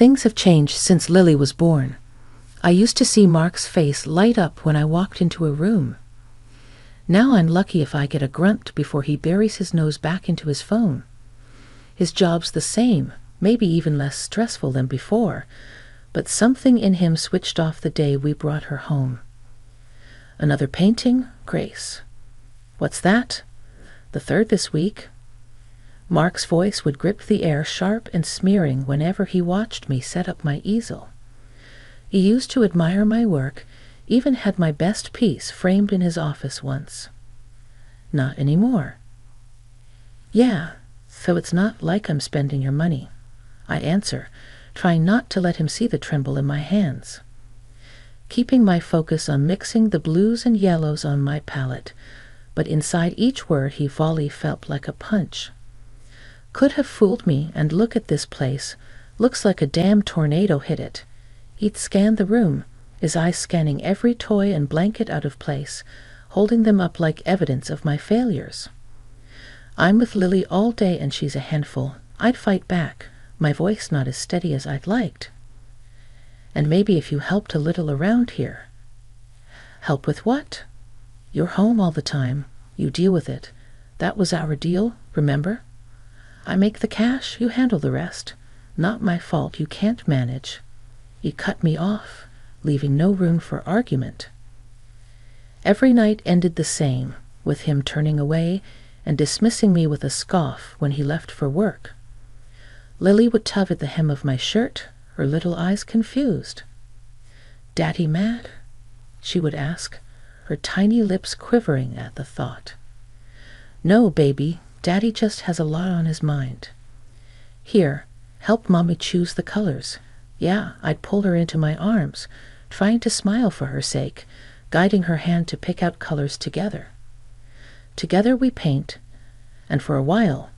Things have changed since Lily was born. I used to see Mark's face light up when I walked into a room. Now I'm lucky if I get a grunt before he buries his nose back into his phone. His job's the same, maybe even less stressful than before, but something in him switched off the day we brought her home. Another painting, Grace. What's that? The third this week. Mark's voice would grip the air sharp and smearing whenever he watched me set up my easel. He used to admire my work, even had my best piece framed in his office once. Not anymore. Yeah, so it's not like I'm spending your money, I answer, trying not to let him see the tremble in my hands. Keeping my focus on mixing the blues and yellows on my palette, but inside each word he volley felt like a punch. Could have fooled me, and look at this place. Looks like a damn tornado hit it. He'd scanned the room, his eyes scanning every toy and blanket out of place, holding them up like evidence of my failures. I'm with Lily all day and she's a handful. I'd fight back, my voice not as steady as I'd liked. And maybe if you helped a little around here. Help with what? You're home all the time. You deal with it. That was our deal, remember? I make the cash, you handle the rest. Not my fault you can't manage. You cut me off, leaving no room for argument. Every night ended the same, with him turning away and dismissing me with a scoff when he left for work. Lily would tug at the hem of my shirt, her little eyes confused. "Daddy mad?" she would ask, her tiny lips quivering at the thought. "No, baby, Daddy just has a lot on his mind. Here, help Mommy choose the colors." Yeah, I'd pull her into my arms, trying to smile for her sake, guiding her hand to pick out colors together. Together we paint, and for a while,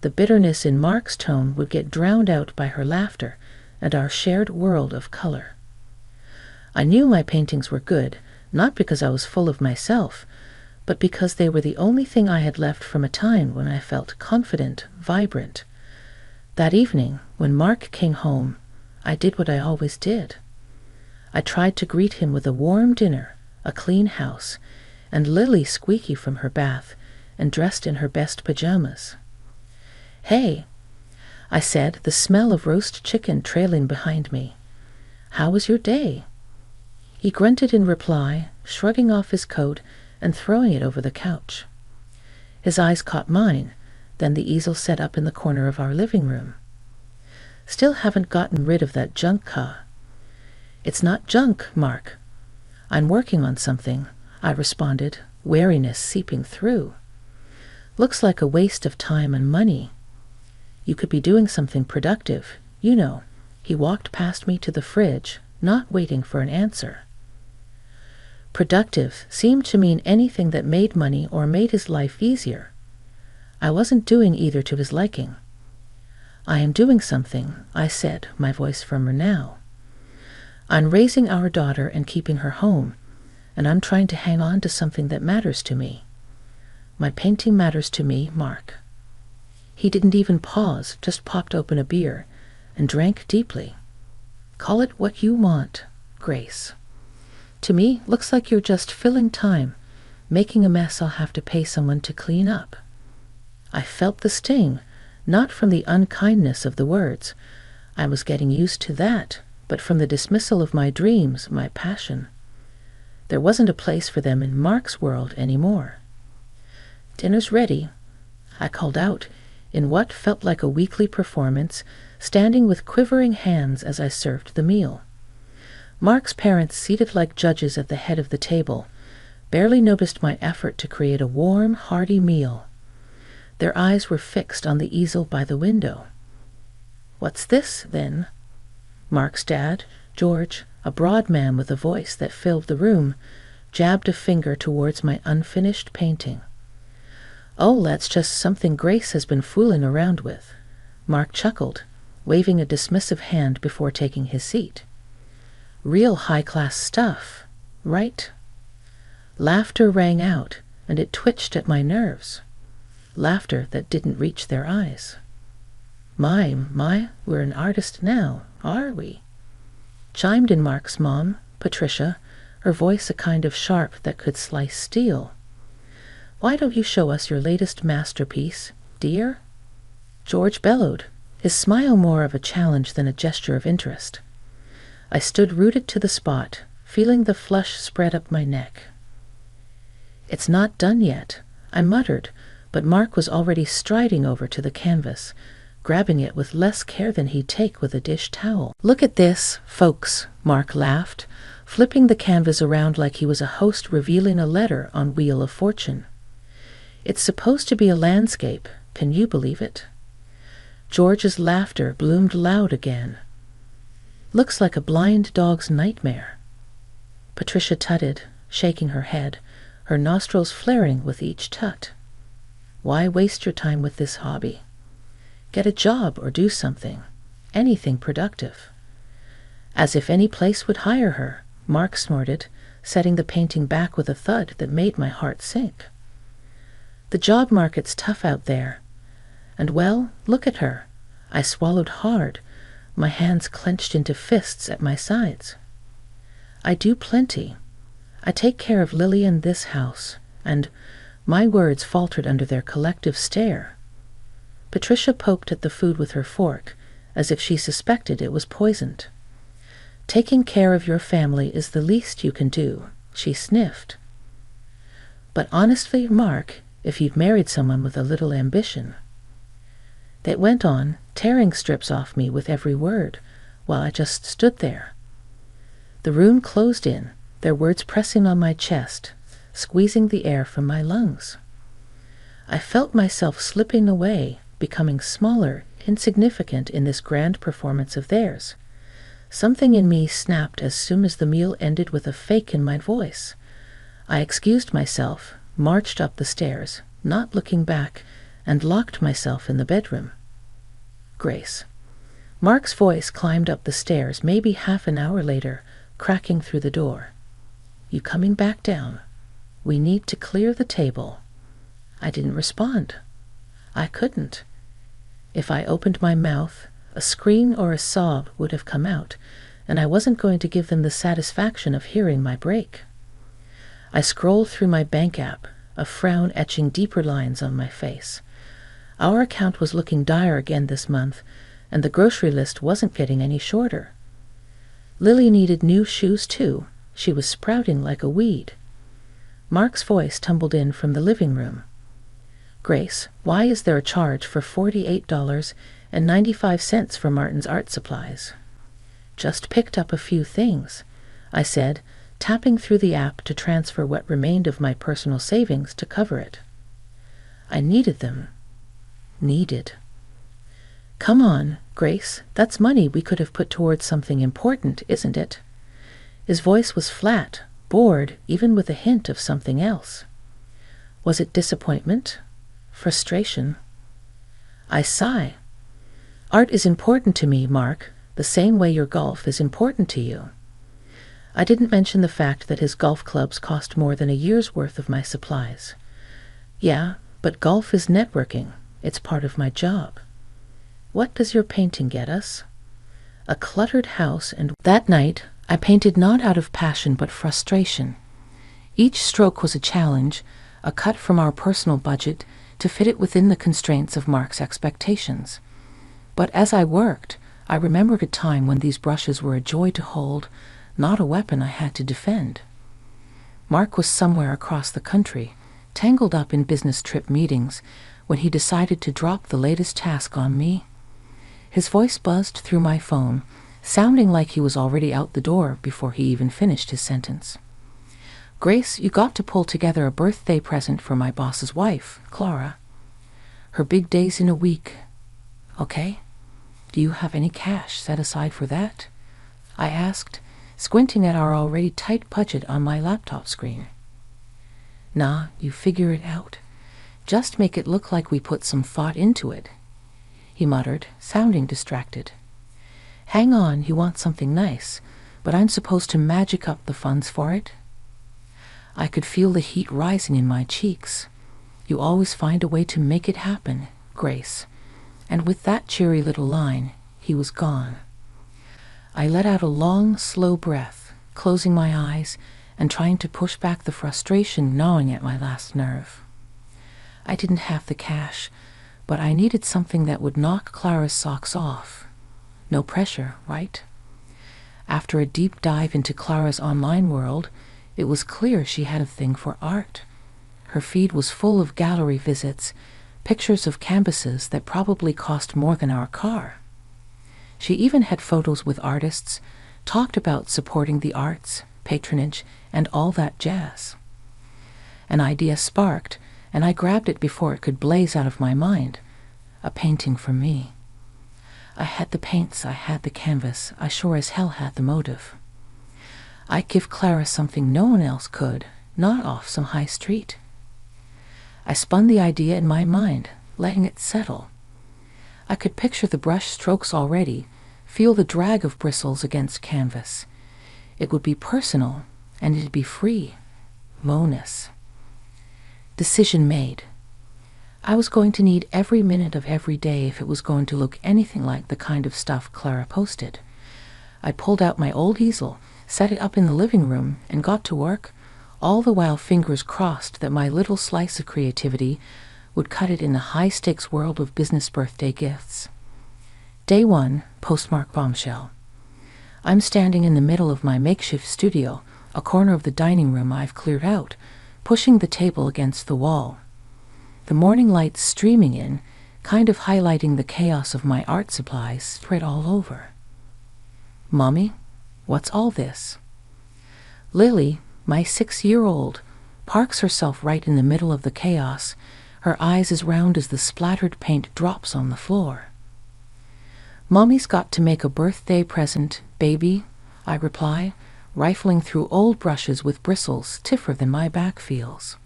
the bitterness in Mark's tone would get drowned out by her laughter and our shared world of color. I knew my paintings were good, not because I was full of myself, but because they were the only thing I had left from a time when I felt confident, vibrant. That evening, when Mark came home, I did what I always did. I tried to greet him with a warm dinner, a clean house, and Lily squeaky from her bath and dressed in her best pajamas. "Hey," I said, the smell of roast chicken trailing behind me. "How was your day?" He grunted in reply, shrugging off his coat and throwing it over the couch. His eyes caught mine, then the easel set up in the corner of our living room. "Still haven't gotten rid of that junk car." "It's not junk, Mark. I'm working on something," I responded, wariness seeping through. "Looks like a waste of time and money. You could be doing something productive, you know." He walked past me to the fridge, not waiting for an answer. Productive seemed to mean anything that made money or made his life easier. I wasn't doing either to his liking. "I am doing something," I said, my voice firmer now. "I'm raising our daughter and keeping her home, and I'm trying to hang on to something that matters to me. My painting matters to me, Mark." He didn't even pause, just popped open a beer and drank deeply. "Call it what you want, Grace. To me, looks like you're just filling time, making a mess I'll have to pay someone to clean up." I felt the sting, not from the unkindness of the words. I was getting used to that, but from the dismissal of my dreams, my passion. There wasn't a place for them in Mark's world anymore. "Dinner's ready," I called out, in what felt like a weekly performance, standing with quivering hands as I served the meal. Mark's parents, seated like judges at the head of the table, barely noticed my effort to create a warm, hearty meal. Their eyes were fixed on the easel by the window. "What's this, then?" Mark's dad, George, a broad man with a voice that filled the room, jabbed a finger towards my unfinished painting. "Oh, that's just something Grace has been fooling around with," Mark chuckled, waving a dismissive hand before taking his seat. "Real high-class stuff, right?" Laughter rang out, and it twitched at my nerves. Laughter that didn't reach their eyes. My, we're an artist now, are we?" chimed in Mark's mom, Patricia, her voice a kind of sharp that could slice steel. "Why don't you show us your latest masterpiece, dear?" George bellowed, his smile more of a challenge than a gesture of interest. I stood rooted to the spot, feeling the flush spread up my neck. "It's not done yet," I muttered, but Mark was already striding over to the canvas, grabbing it with less care than he'd take with a dish towel. "Look at this, folks," Mark laughed, flipping the canvas around like he was a host revealing a letter on Wheel of Fortune. "It's supposed to be a landscape, can you believe it?" George's laughter bloomed loud again. "Looks like a blind dog's nightmare." Patricia tutted, shaking her head, her nostrils flaring with each tut. "Why waste your time with this hobby? Get a job or do something, anything productive." "As if any place would hire her," Mark snorted, setting the painting back with a thud that made my heart sink. "The job market's tough out there. And well, look at her." I swallowed hard, my hands clenched into fists at my sides. "I do plenty. I take care of Lily and this house, and—" my words faltered under their collective stare. Patricia poked at the food with her fork, as if she suspected it was poisoned. "Taking care of your family is the least you can do," she sniffed. "But honestly, Mark, if you'd married someone with a little ambition—" They went on, tearing strips off me with every word, while I just stood there. The room closed in, their words pressing on my chest, squeezing the air from my lungs. I felt myself slipping away, becoming smaller, insignificant in this grand performance of theirs. Something in me snapped as soon as the meal ended with a fake in my voice. I excused myself, marched up the stairs, not looking back, and locked myself in the bedroom. "Grace." Mark's voice climbed up the stairs maybe half an hour later, cracking through the door. "You coming back down? We need to clear the table." I didn't respond. I couldn't. If I opened my mouth, a scream or a sob would have come out, and I wasn't going to give them the satisfaction of hearing my break. I scrolled through my bank app, a frown etching deeper lines on my face. Our account was looking dire again this month, and the grocery list wasn't getting any shorter. Lily needed new shoes too. She was sprouting like a weed. Mark's voice tumbled in from the living room. "Grace, why is there a charge for $48.95 for Martin's art supplies?" "Just picked up a few things," I said, tapping through the app to transfer what remained of my personal savings to cover it. I needed them. Needed. "Come on, Grace, that's money we could have put towards something important, isn't it?" His voice was flat, bored, even with a hint of something else. Was it disappointment? Frustration? I sigh. "Art is important to me, Mark, the same way your golf is important to you." I didn't mention the fact that his golf clubs cost more than a year's worth of my supplies. "Yeah, but golf is networking. It's part of my job." "What does your painting get us?" A cluttered house, and that night I painted not out of passion but frustration. Each stroke was a challenge, a cut from our personal budget to fit it within the constraints of Mark's expectations. But as I worked, I remembered a time when these brushes were a joy to hold, not a weapon I had to defend. Mark was somewhere across the country, tangled up in business trip meetings, when he decided to drop the latest task on me. His voice buzzed through my phone, sounding like he was already out the door before he even finished his sentence. "Grace, you got to pull together a birthday present for my boss's wife, Clara. Her big day's in a week. Okay? Do you have any cash set aside for that?" I asked, squinting at our already tight budget on my laptop screen. "Nah, you figure it out. Just make it look like we put some thought into it," he muttered, sounding distracted. "Hang on, you want something nice, but I'm supposed to magic up the funds for it?" I could feel the heat rising in my cheeks. "You always find a way to make it happen, Grace." And with that cheery little line, he was gone. I let out a long, slow breath, closing my eyes and trying to push back the frustration gnawing at my last nerve. I didn't have the cash, but I needed something that would knock Clara's socks off. No pressure, right? After a deep dive into Clara's online world, it was clear she had a thing for art. Her feed was full of gallery visits, pictures of canvases that probably cost more than our car. She even had photos with artists, talked about supporting the arts, patronage, and all that jazz. An idea sparked, and I grabbed it before it could blaze out of my mind. A painting for me. I had the paints, I had the canvas, I sure as hell had the motive. I'd give Clara something no one else could, not off some high street. I spun the idea in my mind, letting it settle. I could picture the brush strokes already, feel the drag of bristles against canvas. It would be personal, and it'd be free. Bonus. Decision made. I was going to need every minute of every day if it was going to look anything like the kind of stuff Clara posted. I pulled out my old easel, set it up in the living room, and got to work, all the while fingers crossed that my little slice of creativity would cut it in the high-stakes world of business birthday gifts. Day 1, postmark bombshell. I'm standing in the middle of my makeshift studio, a corner of the dining room I've cleared out, pushing the table against the wall. The morning light streaming in, kind of highlighting the chaos of my art supplies spread all over. Mommy, what's all this? Lily, my 6-year-old, parks herself right in the middle of the chaos, her eyes as round as the splattered paint drops on the floor. Mommy's got to make a birthday present, baby, I reply, rifling through old brushes with bristles stiffer than my back feels.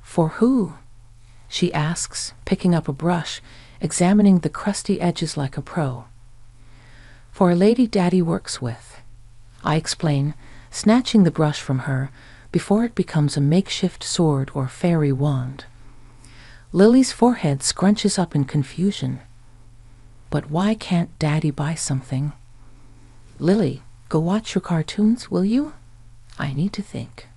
For who? She asks, picking up a brush, examining the crusty edges like a pro. For a lady Daddy works with. I explain, snatching the brush from her before it becomes a makeshift sword or fairy wand. Lily's forehead scrunches up in confusion. But why can't Daddy buy something? Lily, go watch your cartoons, will you? I need to think.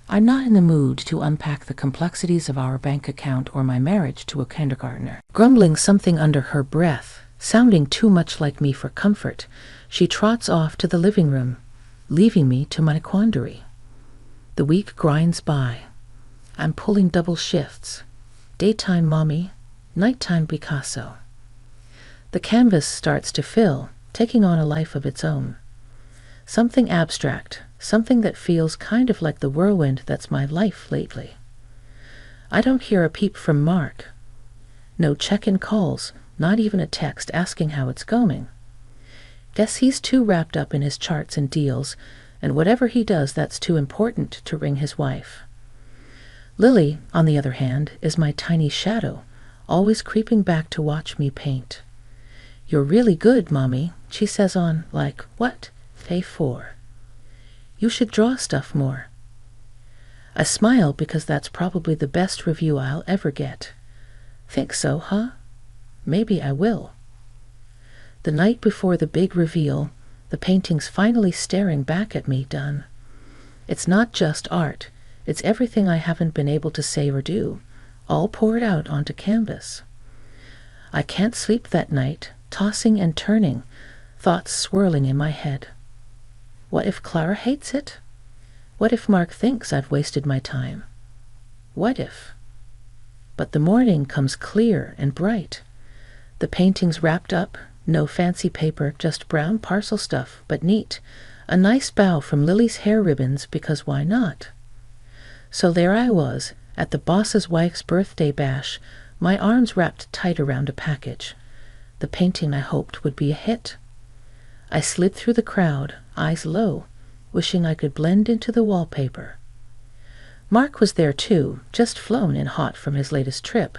I'm not in the mood to unpack the complexities of our bank account or my marriage to a kindergartner. Grumbling something under her breath, sounding too much like me for comfort, she trots off to the living room, leaving me to my quandary. The week grinds by. I'm pulling double shifts. Daytime Mommy, nighttime Picasso. The canvas starts to fill, taking on a life of its own. Something abstract, something that feels kind of like the whirlwind that's my life lately. I don't hear a peep from Mark. No check-in calls, not even a text asking how it's going. Guess he's too wrapped up in his charts and deals, and whatever he does that's too important to ring his wife. Lily, on the other hand, is my tiny shadow, always creeping back to watch me paint. You're really good, Mommy, she says on, like, what? Day 4. You should draw stuff more. I smile because that's probably the best review I'll ever get. Think so, huh? Maybe I will. The night before the big reveal, the painting's finally staring back at me done. It's not just art, it's everything I haven't been able to say or do, all poured out onto canvas. I can't sleep that night, tossing and turning, thoughts swirling in my head. What if Clara hates it? What if Mark thinks I've wasted my time? What if? But the morning comes clear and bright. The painting's wrapped up, no fancy paper, just brown parcel stuff, but neat. A nice bow from Lily's hair ribbons, because why not? So there I was, at the boss's wife's birthday bash, my arms wrapped tight around a package. The painting I hoped would be a hit. I slid through the crowd, eyes low, wishing I could blend into the wallpaper. Mark was there too, just flown in hot from his latest trip,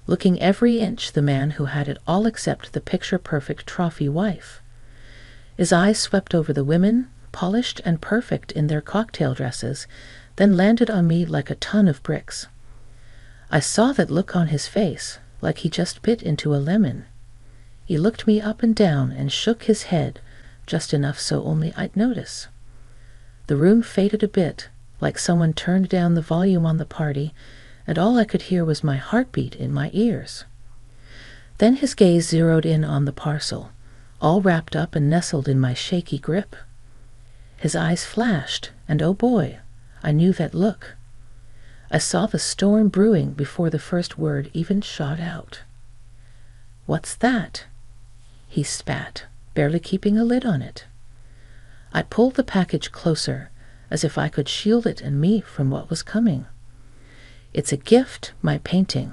looking every inch the man who had it all except the picture-perfect trophy wife. His eyes swept over the women, polished and perfect in their cocktail dresses, then landed on me like a ton of bricks. I saw that look on his face, like he just bit into a lemon. He looked me up and down and shook his head, just enough so only I'd notice. The room faded a bit, like someone turned down the volume on the party, and all I could hear was my heartbeat in my ears. Then his gaze zeroed in on the parcel, all wrapped up and nestled in my shaky grip. His eyes flashed, and oh boy, I knew that look. I saw the storm brewing before the first word even shot out. "What's that?" he spat, barely keeping a lid on it. I pulled the package closer, as if I could shield it and me from what was coming. "It's a gift, my painting."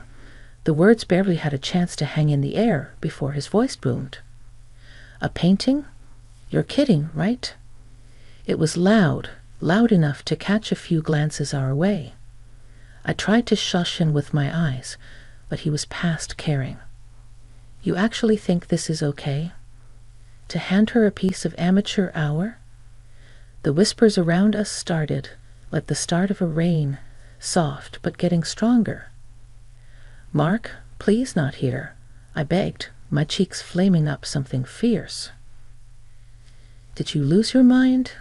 The words barely had a chance to hang in the air before his voice boomed. "A painting? You're kidding, right?" It was loud enough to catch a few glances our way. I tried to shush him with my eyes, but he was past caring. "You actually think this is okay? To hand her a piece of amateur hour?" The whispers around us started, like the start of a rain, soft but getting stronger. "Mark, please not here," I begged, my cheeks flaming up something fierce. "Did you lose your mind?"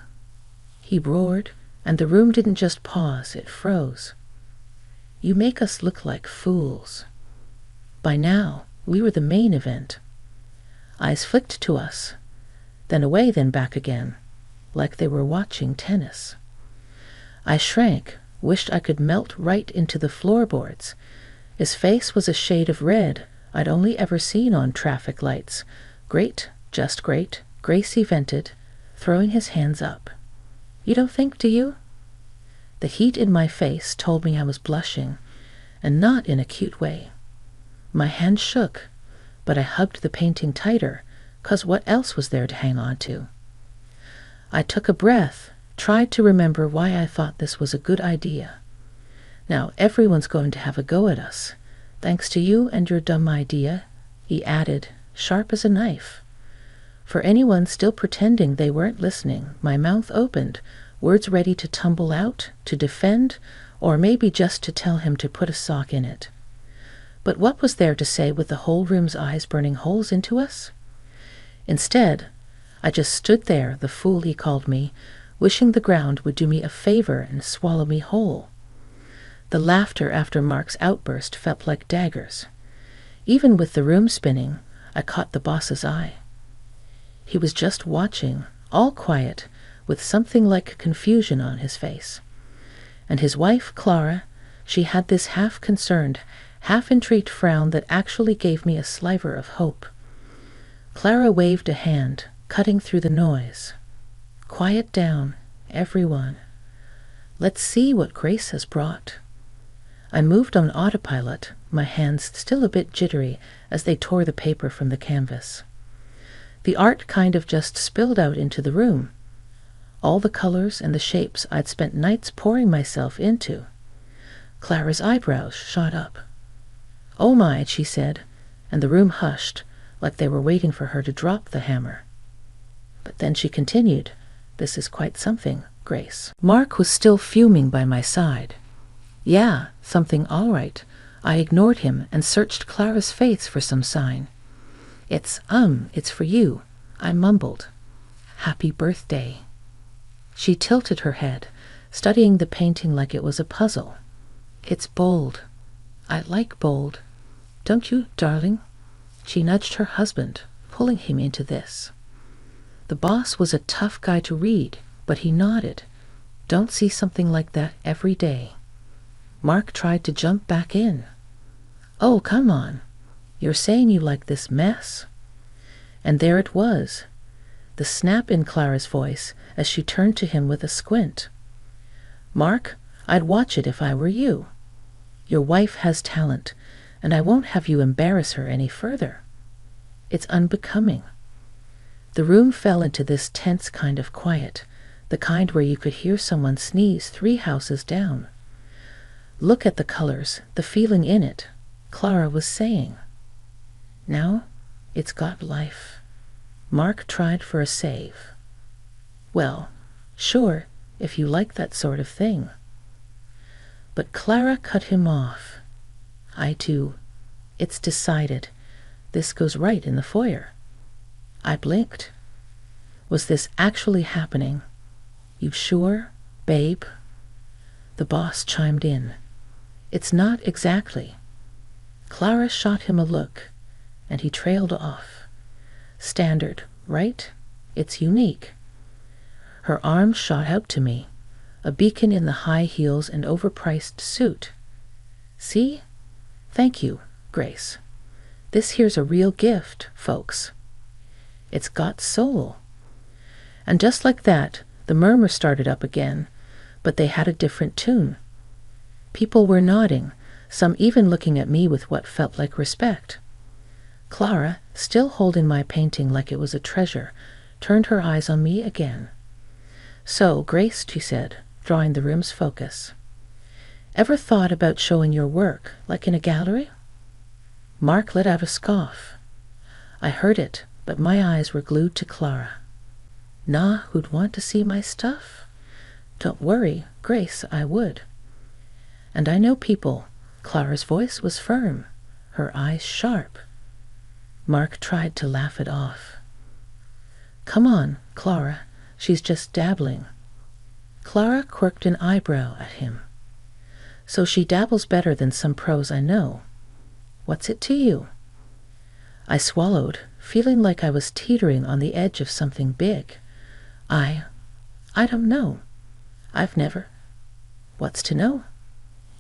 he roared, and the room didn't just pause, it froze. "You make us look like fools." By now, we were the main event. Eyes flicked to us, then away, then back again, like they were watching tennis. I shrank, wished I could melt right into the floorboards. His face was a shade of red I'd only ever seen on traffic lights. "Great, just great," Gracie vented, throwing his hands up. "You don't think, do you?" The heat in my face told me I was blushing, and not in a cute way. My hand shook, but I hugged the painting tighter, 'cause what else was there to hang on to? I took a breath, tried to remember why I thought this was a good idea. "Now everyone's going to have a go at us, thanks to you and your dumb idea," he added, sharp as a knife. For anyone still pretending they weren't listening, my mouth opened, words ready to tumble out, to defend, or maybe just to tell him to put a sock in it. But what was there to say with the whole room's eyes burning holes into us? Instead, I just stood there, the fool he called me, wishing the ground would do me a favor and swallow me whole. The laughter after Mark's outburst felt like daggers. Even with the room spinning, I caught the boss's eye. He was just watching, all quiet, with something like confusion on his face. And his wife, Clara, she had this half-concerned, half-intrigued frown that actually gave me a sliver of hope. Clara waved a hand, cutting through the noise. "Quiet down, everyone. Let's see what Grace has brought." I moved on autopilot, my hands still a bit jittery as they tore the paper from the canvas. The art kind of just spilled out into the room. All the colors and the shapes I'd spent nights pouring myself into. Clara's eyebrows shot up. "Oh my," she said, and the room hushed, like they were waiting for her to drop the hammer. But then she continued, "This is quite something, Grace." Mark was still fuming by my side. "Yeah, something all right." I ignored him and searched Clara's face for some sign. It's for you," I mumbled. "Happy birthday." She tilted her head, studying the painting like it was a puzzle. "It's bold. I like bold. Don't you, darling?" She nudged her husband, pulling him into this. The boss was a tough guy to read, but he nodded. Don't see something like that every day. Mark tried to jump back in. "Oh, come on. You're saying you like this mess?" And there it was, the snap in Clara's voice as she turned to him with a squint. "Mark, I'd watch it if I were you. Your wife has talent, and I won't have you embarrass her any further. It's unbecoming." The room fell into this tense kind of quiet, the kind where you could hear someone sneeze 3 houses down. "Look at the colors, the feeling in it," Clara was saying. "Now it's got life." Mark tried for a save. "Well, sure, if you like that sort of thing." But Clara cut him off. "I do. It's decided. This goes right in the foyer." I blinked. Was this actually happening? You sure, babe? The boss chimed in. It's not exactly. Clara shot him a look, and he trailed off. Standard, right? It's unique. Her arm shot out to me, a beacon in the high heels and overpriced suit. See? Thank you, Grace. This here's a real gift, folks. It's got soul. And just like that, the murmur started up again, but they had a different tune. People were nodding, some even looking at me with what felt like respect. Clara, still holding my painting like it was a treasure, turned her eyes on me again. So, Grace, she said, drawing the room's focus, ever thought about showing your work, like in a gallery? Mark let out a scoff. I heard it, but my eyes were glued to Clara. Nah, who'd want to see my stuff? Don't worry, Grace, I would. And I know people. Clara's voice was firm, her eyes sharp. Mark tried to laugh it off. Come on, Clara, she's just dabbling. Clara quirked an eyebrow at him. So she dabbles better than some pros I know. What's it to you? I swallowed, feeling like I was teetering on the edge of something big. I don't know. I've never. What's to know?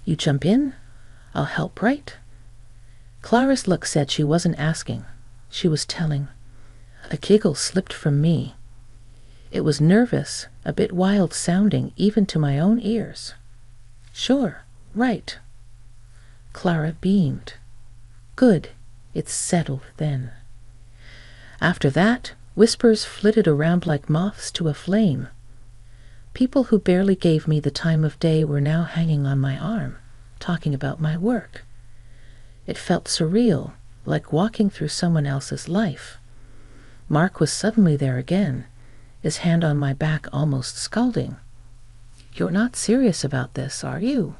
You jump in? I'll help, right? Clara's look said she wasn't asking. She was telling. A giggle slipped from me. It was nervous, a bit wild-sounding even to my own ears. Sure, right. Clara beamed. Good, it's settled then. After that, whispers flitted around like moths to a flame. People who barely gave me the time of day were now hanging on my arm, talking about my work. It felt surreal, like walking through someone else's life. Mark was suddenly there again, his hand on my back almost scalding. You're not serious about this, are you?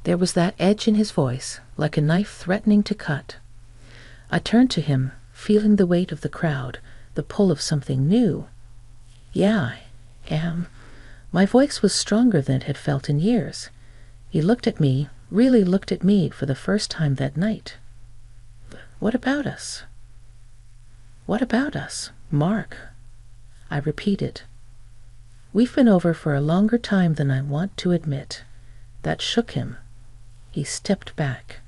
There was that edge in his voice, like a knife threatening to cut. I turned to him, feeling the weight of the crowd, the pull of something new. Yeah, I am. My voice was stronger than it had felt in years. He looked at me, really looked at me for the first time that night. What about us? What about us, Mark? I repeated. We've been over for a longer time than I want to admit. That shook him. He stepped back.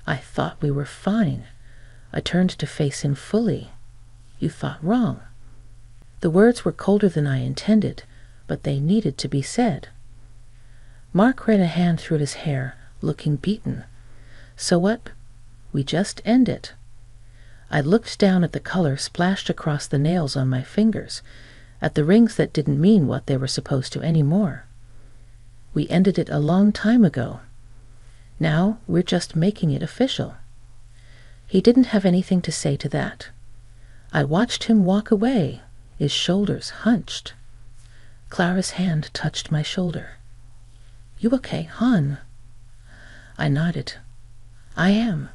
I thought we were fine. I turned to face him fully. You thought wrong. The words were colder than I intended, but they needed to be said. Mark ran a hand through his hair, looking beaten. So what? We just end it. I looked down at the color splashed across the nails on my fingers, at the rings that didn't mean what they were supposed to anymore. We ended it a long time ago. Now we're just making it official. He didn't have anything to say to that. I watched him walk away, his shoulders hunched. Clara's hand touched my shoulder. You okay, hon? I nodded. I am.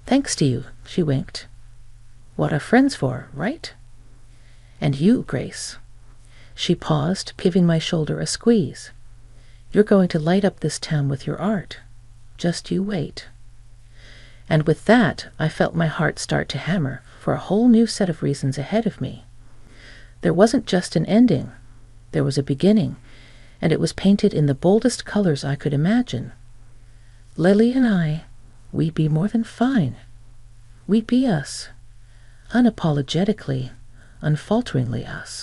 Thanks to you, she winked. What are friends for, right? And you, Grace. She paused, giving my shoulder a squeeze. You're going to light up this town with your art. Just you wait. And with that, I felt my heart start to hammer for a whole new set of reasons ahead of me. There wasn't just an ending. There was a beginning, and it was painted in the boldest colors I could imagine. Lily and I, we'd be more than fine. We'd be us. Unapologetically, unfalteringly us.